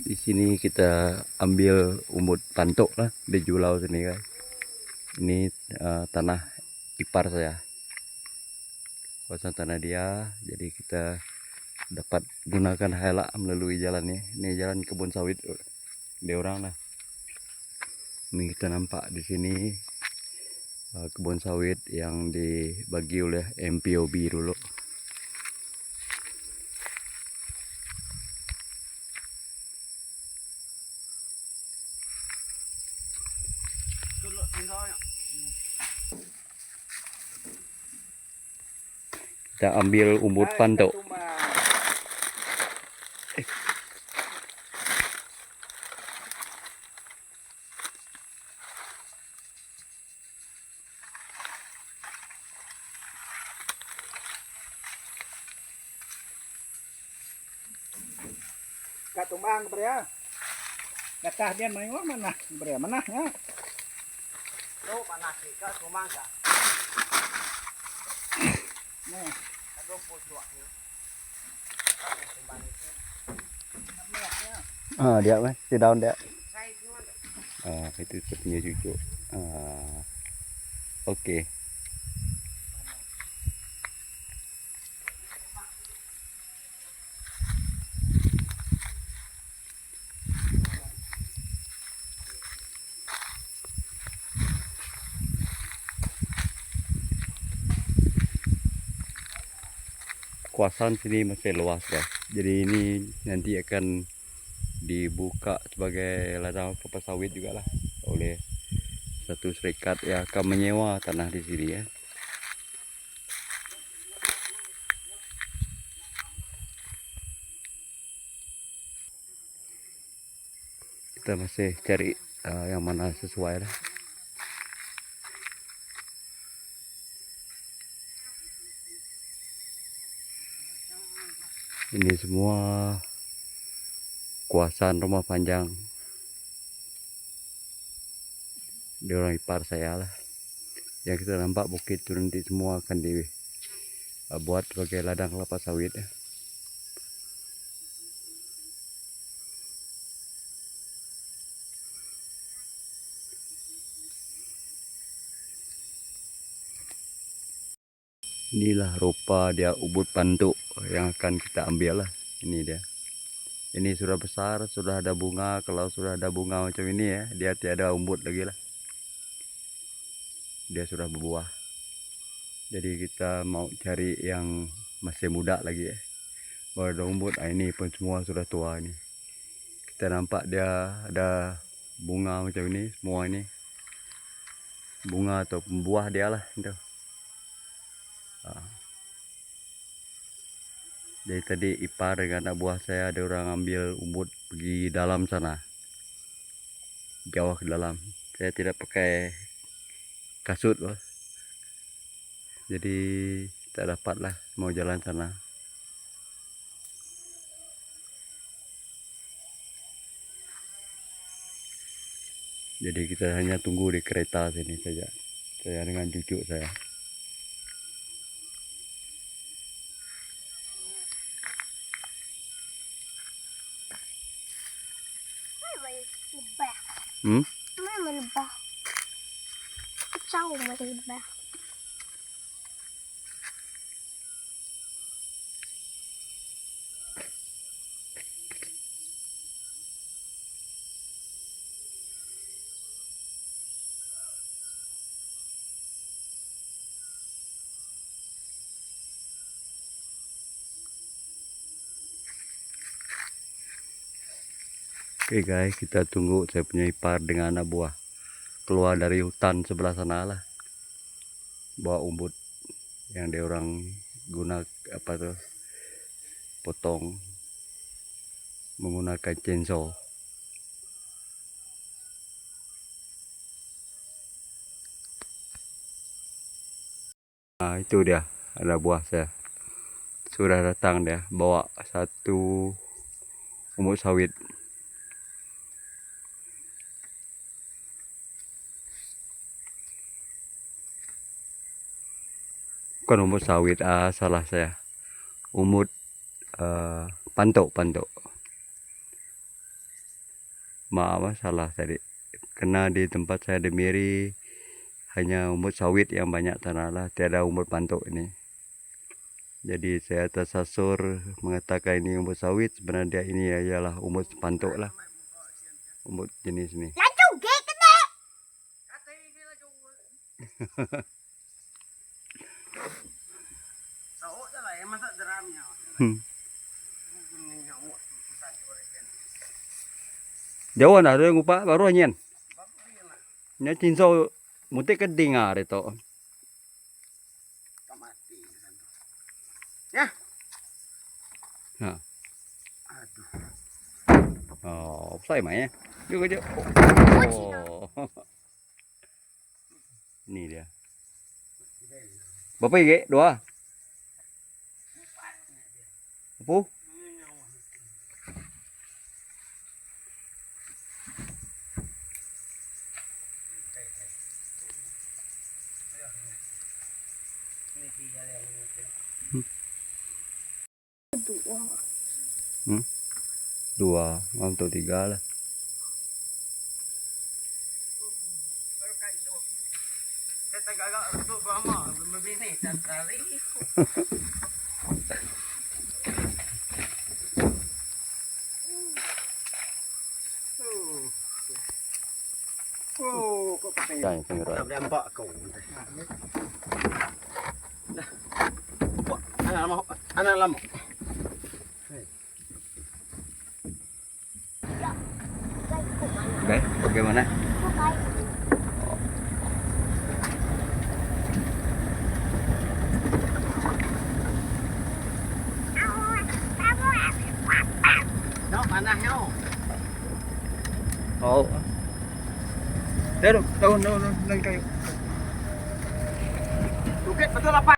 Di sini kita ambil umbut pantok lah di Julau sini guys. Ini tanah ipar saya, kawasan tanah dia. Jadi kita dapat gunakan helak melalui jalan ini. Ini jalan kebun sawit di orang lah. Ini kita nampak di sini kebun sawit yang dibagi oleh MPOB dulu. Kita ambil umbut pantok. Katumbang brea. Gatah dia main mana? Brea mana ya? Oh, panas sih ka tumbang ka. Nih, ada pocok ni. Dia mas, si daun dia. Itu sepertinya cucu. Oke. Kawasan sini masih luas guys. Jadi ini nanti akan dibuka sebagai ladang kelapa sawit juga lah oleh satu serikat yang akan menyewa tanah di sini ya. Kita masih cari yang mana sesuai lah. Ini semua kawasan rumah panjang di orang ipar saya lah. Yang kita nampak bukit itu nanti semua akan dibuat sebagai ladang kelapa sawit ya. Inilah rupa dia umbut pantuk yang akan kita ambil lah. Ini dia. Ini sudah besar, sudah ada bunga. Kalau sudah ada bunga macam ini ya, dia tiada umbut lagi lah. Dia sudah berbuah. Jadi kita mau cari yang masih muda lagi ya. Baru ada umbut. Ini pun semua sudah tua ini. Kita nampak dia ada bunga macam ini. Semua ini bunga atau buah dia lah. Jadi tadi ipar dengan anak buah saya ada orang ambil umbut pergi dalam sana, jauh ke dalam. Saya tidak pakai kasut loh, jadi tak dapat lah mau jalan sana. Jadi kita hanya tunggu di kereta sini saja, saya dengan cucu saya. Mana lebah? Kacau macam lebah. Oke guys, kita tunggu saya punya ipar dengan anak buah keluar dari hutan sebelah sana lah, bawa umbut yang dia orang guna potong menggunakan chainsaw. Nah itu dia anak buah saya sudah datang, dia bawa satu umbut sawit. Bukan umbut sawit, salah saya. Umbut pantok. Maaf salah tadi. Karena di tempat saya di Miri hanya umut sawit yang banyak tanah lah, tiada umut pantuk ini. Jadi saya tersasar mengatakan ini umut sawit, sebenarnya ini ialah umut pantuk lah. Umut jenis ini. Laju gek kena. Tahu je lah, yang masak deramnya. Jauh dah tu ngupak baru nyen. Nya cinso mutik keding ah itu. Tak mati. Ya. Ha. Aduh. Oh, saya mai. Juga je. Oh. Ni dia. Berapa ye? Dua. Apa? Dua, untuk tiga lah. Baru kali itu. Saya tak agak untuk lama. Begini, tak tarik. Oh, kok pakai. Jangan tengok. Tak boleh nampak kau. Anak lama. Anak lama. Oke, bagaimana? No, panahnya. Oh. Daun kayu. Bukit betul apa?